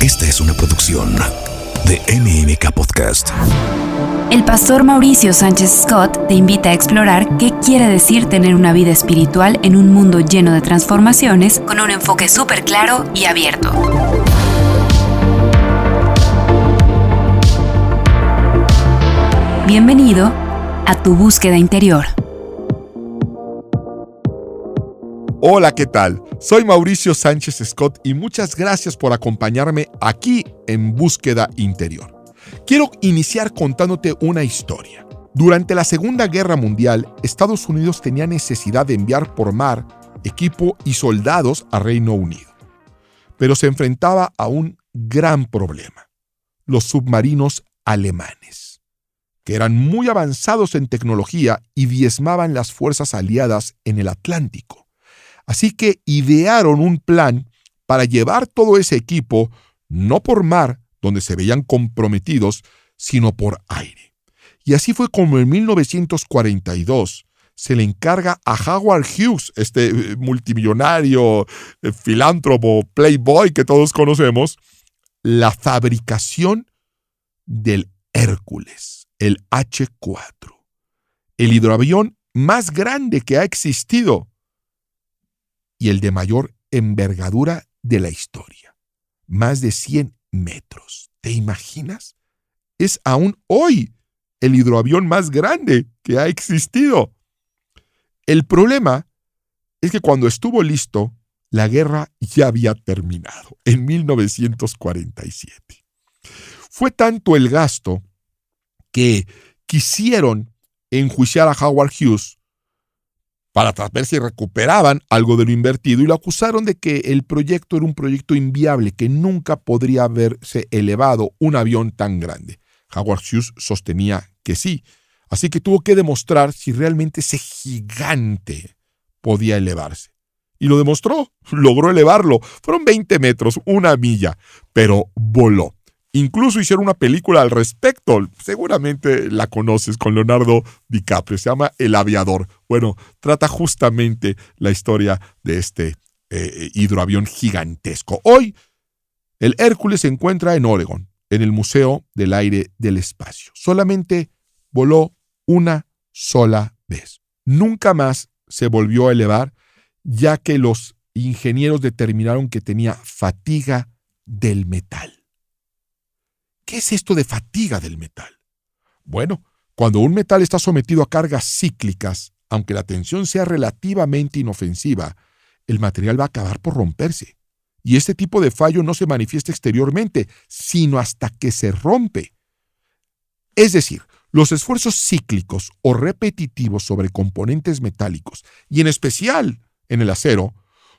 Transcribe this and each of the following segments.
Esta es una producción de MMK Podcast. El pastor Mauricio Sánchez Scott te invita a explorar qué quiere decir tener una vida espiritual en un mundo lleno de transformaciones con un enfoque súper claro y abierto. Bienvenido a tu búsqueda interior. Hola, ¿qué tal? Soy Mauricio Sánchez Scott y muchas gracias por acompañarme aquí en Búsqueda Interior. Quiero iniciar contándote una historia. Durante la Segunda Guerra Mundial, Estados Unidos tenía necesidad de enviar por mar equipo y soldados a Reino Unido. Pero se enfrentaba a un gran problema: los submarinos alemanes, que eran muy avanzados en tecnología y diezmaban las fuerzas aliadas en el Atlántico. Así que idearon un plan para llevar todo ese equipo no por mar, donde se veían comprometidos, sino por aire. Y así fue como en 1942 se le encarga a Howard Hughes, este multimillonario, filántropo, playboy que todos conocemos, la fabricación del Hércules, el H-4, el hidroavión más grande que ha existido y el de mayor envergadura de la historia, más de 100 metros. ¿Te imaginas? Es aún hoy el hidroavión más grande que ha existido. El problema es que cuando estuvo listo, la guerra ya había terminado, en 1947. Fue tanto el gasto que quisieron enjuiciar a Howard Hughes para ver si recuperaban algo de lo invertido, y lo acusaron de que el proyecto era un proyecto inviable, que nunca podría haberse elevado un avión tan grande. Howard Hughes sostenía que sí, así que tuvo que demostrar si realmente ese gigante podía elevarse. Y lo demostró, logró elevarlo. Fueron 20 metros, una milla, pero voló. Incluso hicieron una película al respecto, seguramente la conoces, con Leonardo DiCaprio, se llama El Aviador. Bueno, trata justamente la historia de este hidroavión gigantesco. Hoy, el Hércules se encuentra en Oregon, en el Museo del Aire del Espacio. Solamente voló una sola vez. Nunca más se volvió a elevar, ya que los ingenieros determinaron que tenía fatiga del metal. ¿Qué es esto de fatiga del metal? Bueno, cuando un metal está sometido a cargas cíclicas, aunque la tensión sea relativamente inofensiva, el material va a acabar por romperse. Y este tipo de fallo no se manifiesta exteriormente, sino hasta que se rompe. Es decir, los esfuerzos cíclicos o repetitivos sobre componentes metálicos, y en especial en el acero,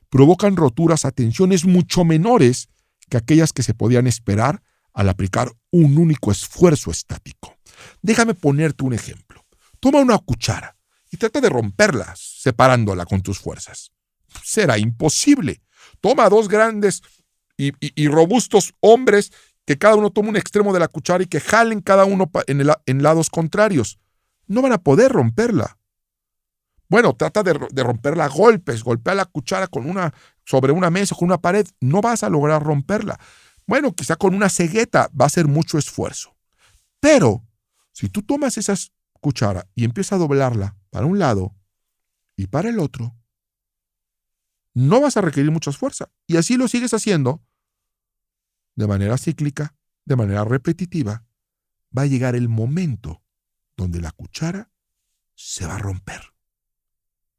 provocan roturas a tensiones mucho menores que aquellas que se podían esperar al aplicar un único esfuerzo estático. Déjame ponerte un ejemplo. Toma una cuchara y trata de romperla separándola con tus fuerzas. Será imposible. Toma dos grandes y robustos hombres que cada uno tome un extremo de la cuchara y que jalen cada uno en lados contrarios. No van a poder romperla. Bueno, trata de romperla a golpes. Golpea la cuchara sobre una mesa o con una pared. No vas a lograr romperla. Bueno, quizá con una cegueta va a ser mucho esfuerzo. Pero si tú tomas esa cuchara y empiezas a doblarla para un lado y para el otro, no vas a requerir mucha fuerza. Y así lo sigues haciendo de manera cíclica, de manera repetitiva. Va a llegar el momento donde la cuchara se va a romper.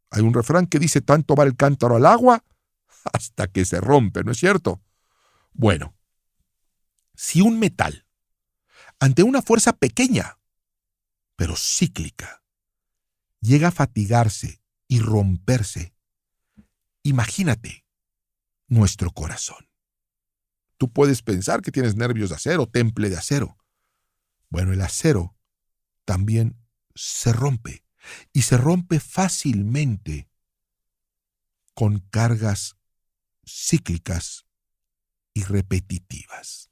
Hay un refrán que dice: tanto va el cántaro al agua hasta que se rompe, ¿no es cierto? Bueno, si un metal, ante una fuerza pequeña, pero cíclica, llega a fatigarse y romperse, imagínate nuestro corazón. Tú puedes pensar que tienes nervios de acero, temple de acero. Bueno, el acero también se rompe, y se rompe fácilmente con cargas cíclicas y repetitivas.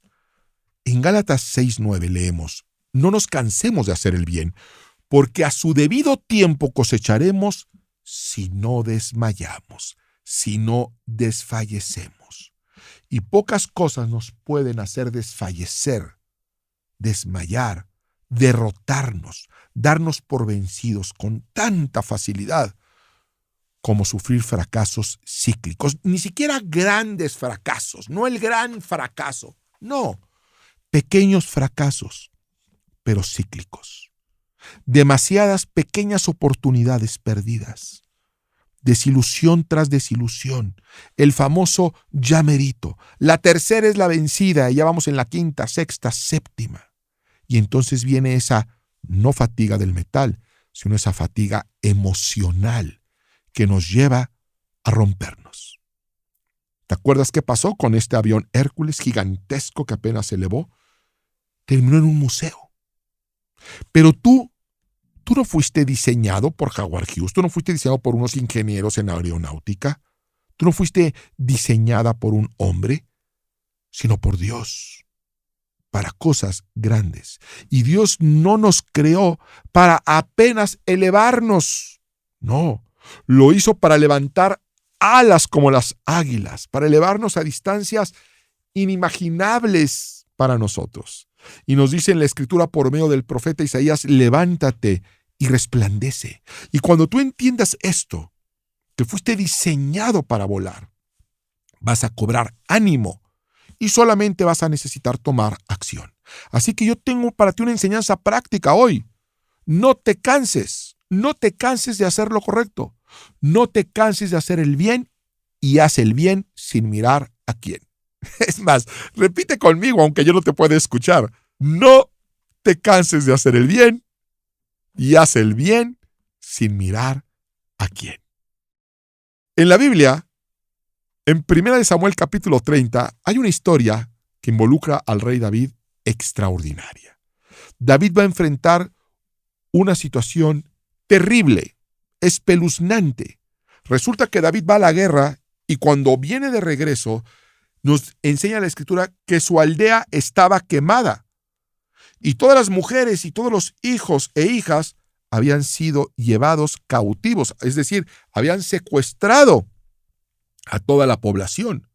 En Gálatas 6:9 leemos: no nos cansemos de hacer el bien, porque a su debido tiempo cosecharemos si no desmayamos, si no desfallecemos. Y pocas cosas nos pueden hacer desfallecer, desmayar, derrotarnos, darnos por vencidos con tanta facilidad como sufrir fracasos cíclicos. Ni siquiera grandes fracasos, no el gran fracaso, no, pequeños fracasos, pero cíclicos. Demasiadas pequeñas oportunidades perdidas. Desilusión tras desilusión. El famoso ya merito. La tercera es la vencida y ya vamos en la quinta, sexta, séptima. Y entonces viene esa no fatiga del metal, sino esa fatiga emocional que nos lleva a rompernos. ¿Te acuerdas qué pasó con este avión Hércules gigantesco que apenas se elevó? Terminó en un museo. Pero tú no fuiste diseñado por Howard Hughes, tú no fuiste diseñado por unos ingenieros en aeronáutica, tú no fuiste diseñada por un hombre, sino por Dios, para cosas grandes. Y Dios no nos creó para apenas elevarnos, no, lo hizo para levantar alas como las águilas, para elevarnos a distancias inimaginables para nosotros. Y nos dice en la Escritura por medio del profeta Isaías, levántate y resplandece. Y cuando tú entiendas esto, que fuiste diseñado para volar, vas a cobrar ánimo y solamente vas a necesitar tomar acción. Así que yo tengo para ti una enseñanza práctica hoy. No te canses de hacer lo correcto. No te canses de hacer el bien y haz el bien sin mirar a quién. Es más, repite conmigo aunque yo no te pueda escuchar. No te canses de hacer el bien y haz el bien sin mirar a quién. En la Biblia, en 1 Samuel capítulo 30, hay una historia que involucra al rey David extraordinaria. David va a enfrentar una situación terrible, espeluznante. Resulta que David va a la guerra y cuando viene de regreso, nos enseña la Escritura que su aldea estaba quemada. Y todas las mujeres y todos los hijos e hijas habían sido llevados cautivos, es decir, habían secuestrado a toda la población.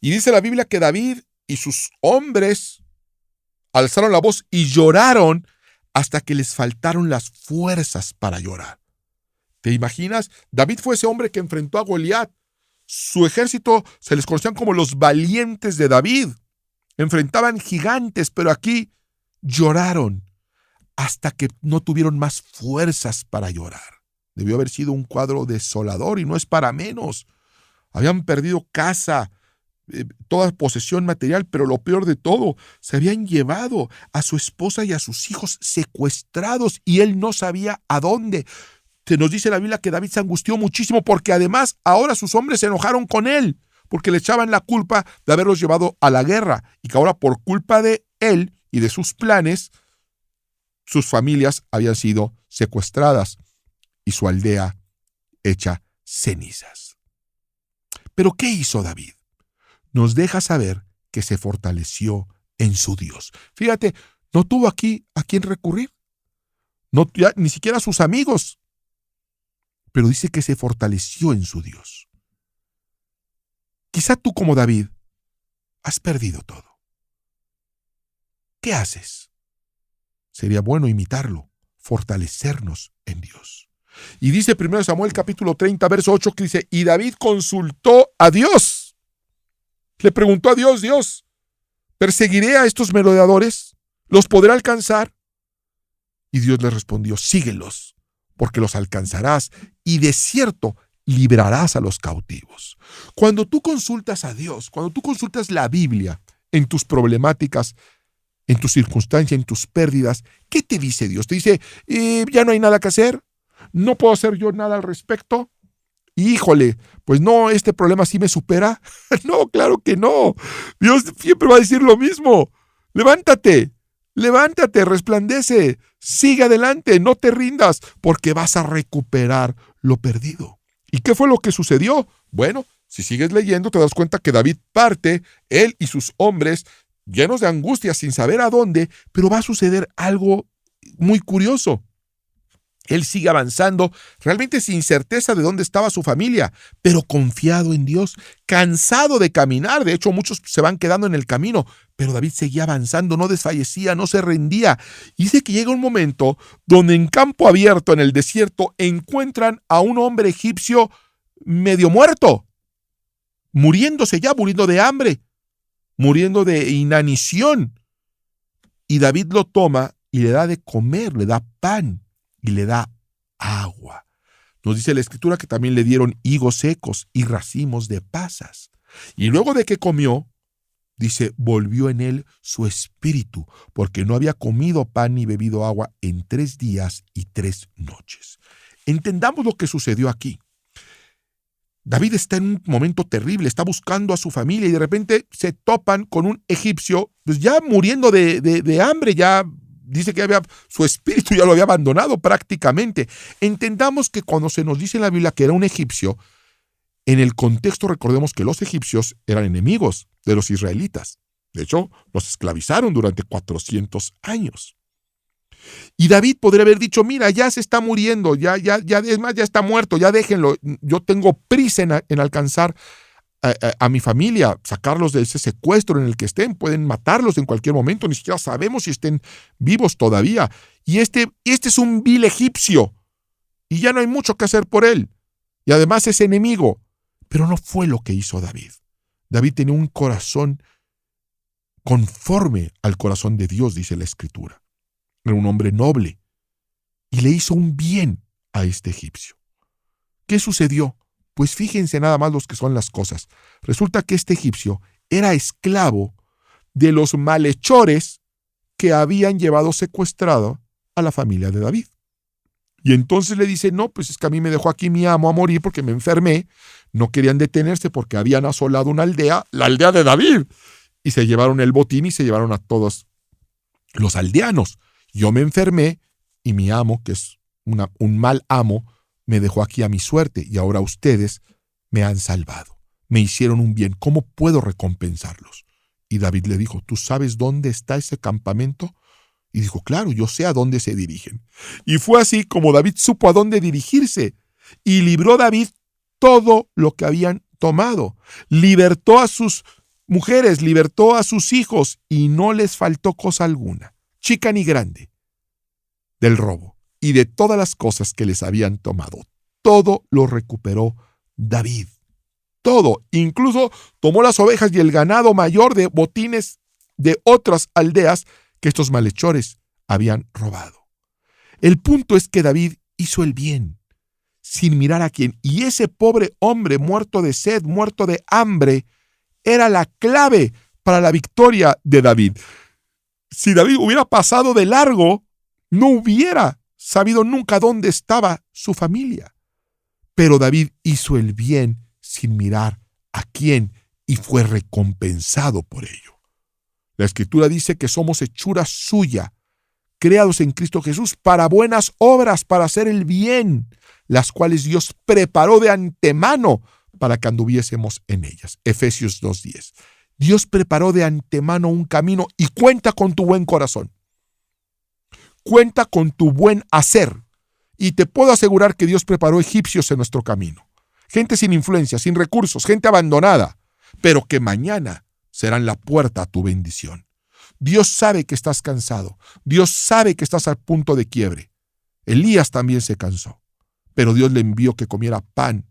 Y dice la Biblia que David y sus hombres alzaron la voz y lloraron hasta que les faltaron las fuerzas para llorar. ¿Te imaginas? David fue ese hombre que enfrentó a Goliat. Su ejército se les conocían como los valientes de David. Enfrentaban gigantes, pero aquí lloraron hasta que no tuvieron más fuerzas para llorar. Debió haber sido un cuadro desolador y no es para menos. Habían perdido casa, toda posesión material, pero lo peor de todo, se habían llevado a su esposa y a sus hijos secuestrados y él no sabía a dónde. Se nos dice la Biblia que David se angustió muchísimo porque además ahora sus hombres se enojaron con él porque le echaban la culpa de haberlos llevado a la guerra y que ahora por culpa de él y de sus planes, sus familias habían sido secuestradas y su aldea hecha cenizas. ¿Pero qué hizo David? Nos deja saber que se fortaleció en su Dios. Fíjate, no tuvo aquí a quién recurrir, ni siquiera a sus amigos, pero dice que se fortaleció en su Dios. Quizá tú como David has perdido todo. ¿Qué haces? Sería bueno imitarlo, fortalecernos en Dios. Y dice 1 Samuel capítulo 30, verso 8, que dice, y David consultó a Dios. Le preguntó a Dios, Dios, ¿perseguiré a estos merodeadores? ¿Los podré alcanzar? Y Dios le respondió, síguelos, porque los alcanzarás y de cierto librarás a los cautivos. Cuando tú consultas a Dios, cuando tú consultas la Biblia en tus problemáticas, en tus circunstancias, en tus pérdidas, ¿qué te dice Dios? Te dice, ya no hay nada que hacer, no puedo hacer yo nada al respecto. Híjole, pues no, este problema sí me supera. No, claro que no. Dios siempre va a decir lo mismo. Levántate, resplandece, sigue adelante, no te rindas, porque vas a recuperar lo perdido. ¿Y qué fue lo que sucedió? Bueno, si sigues leyendo te das cuenta que David parte, él y sus hombres, llenos de angustia, sin saber a dónde, pero va a suceder algo muy curioso. Él sigue avanzando, realmente sin certeza de dónde estaba su familia, pero confiado en Dios, cansado de caminar. De hecho, muchos se van quedando en el camino, pero David seguía avanzando, no desfallecía, no se rendía. Y dice que llega un momento donde en campo abierto, en el desierto, encuentran a un hombre egipcio medio muerto, muriéndose ya, muriendo de hambre, muriendo de inanición. Y David lo toma y le da de comer, le da pan y le da agua. Nos dice la Escritura que también le dieron higos secos y racimos de pasas. Y luego de que comió, dice, volvió en él su espíritu, porque no había comido pan ni bebido agua en 3 días y 3 noches. Entendamos lo que sucedió aquí. David está en un momento terrible, está buscando a su familia y de repente se topan con un egipcio, pues ya muriendo de hambre, ya dice que su espíritu ya lo había abandonado prácticamente. Entendamos que cuando se nos dice en la Biblia que era un egipcio, en el contexto recordemos que los egipcios eran enemigos de los israelitas. De hecho, los esclavizaron durante 400 años. Y David podría haber dicho, mira, ya se está muriendo, es más, ya está muerto, ya déjenlo. Yo tengo prisa en alcanzar a mi familia, sacarlos de ese secuestro en el que estén, pueden matarlos en cualquier momento, ni siquiera sabemos si estén vivos todavía. Y este es un vil egipcio, y ya no hay mucho que hacer por él. Y además es enemigo. Pero no fue lo que hizo David. David tenía un corazón conforme al corazón de Dios, dice la Escritura. Era un hombre noble, y le hizo un bien a este egipcio. ¿Qué sucedió? Pues fíjense nada más los que son las cosas. Resulta que este egipcio era esclavo de los malhechores que habían llevado secuestrado a la familia de David. Y entonces le dice, no, pues es que a mí me dejó aquí mi amo a morir porque me enfermé. No querían detenerse porque habían asolado una aldea, la aldea de David. Y se llevaron el botín y se llevaron a todos los aldeanos. Yo me enfermé y mi amo, que es un mal amo, me dejó aquí a mi suerte y ahora ustedes me han salvado. Me hicieron un bien. ¿Cómo puedo recompensarlos? Y David le dijo, ¿tú sabes dónde está ese campamento? Y dijo, claro, yo sé a dónde se dirigen. Y fue así como David supo a dónde dirigirse. Y libró David todo lo que habían tomado. Libertó a sus mujeres, libertó a sus hijos y no les faltó cosa alguna, chica ni grande, del robo y de todas las cosas que les habían tomado. Todo lo recuperó David. Todo. Incluso tomó las ovejas y el ganado mayor de botines de otras aldeas que estos malhechores habían robado. El punto es que David hizo el bien, sin mirar a quién. Y ese pobre hombre muerto de sed, muerto de hambre, era la clave para la victoria de David. Si David hubiera pasado de largo, no hubiera sabido nunca dónde estaba su familia. Pero David hizo el bien sin mirar a quién y fue recompensado por ello. La Escritura dice que somos hechura suya, creados en Cristo Jesús para buenas obras, para hacer el bien, las cuales Dios preparó de antemano para que anduviésemos en ellas. Efesios 2:10. Dios preparó de antemano un camino y cuenta con tu buen corazón. Cuenta con tu buen hacer. Y te puedo asegurar que Dios preparó egipcios en nuestro camino. Gente sin influencia, sin recursos, gente abandonada, pero que mañana serán la puerta a tu bendición. Dios sabe que estás cansado. Dios sabe que estás al punto de quiebre. Elías también se cansó, pero Dios le envió que comiera pan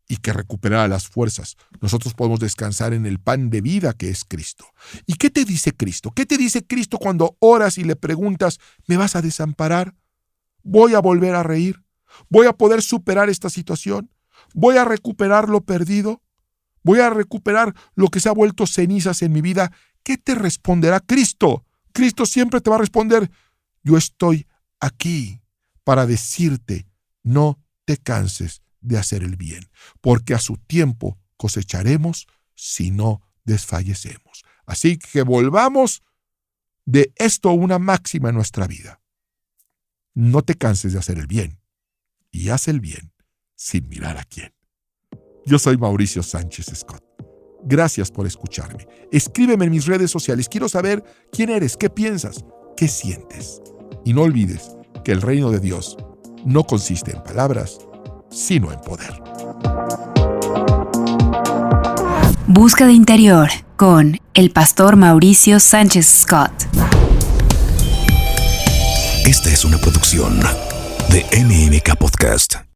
y que recuperara las fuerzas. Nosotros podemos descansar en el pan de vida que es Cristo. ¿Y qué te dice Cristo? ¿Qué te dice Cristo cuando oras y le preguntas, ¿me vas a desamparar? ¿Voy a volver a reír? ¿Voy a poder superar esta situación? ¿Voy a recuperar lo perdido? ¿Voy a recuperar lo que se ha vuelto cenizas en mi vida? ¿Qué te responderá Cristo? Cristo siempre te va a responder, yo estoy aquí para decirte, no te canses de hacer el bien, porque a su tiempo cosecharemos si no desfallecemos. Así que volvamos de esto una máxima en nuestra vida. No te canses de hacer el bien y haz el bien sin mirar a quién. Yo soy Mauricio Sánchez Scott. Gracias por escucharme. Escríbeme en mis redes sociales. Quiero saber quién eres, qué piensas, qué sientes. Y no olvides que el reino de Dios no consiste en palabras, sino en poder. Búsqueda Interior con el pastor Mauricio Sánchez Scott. Esta es una producción de MMK Podcast.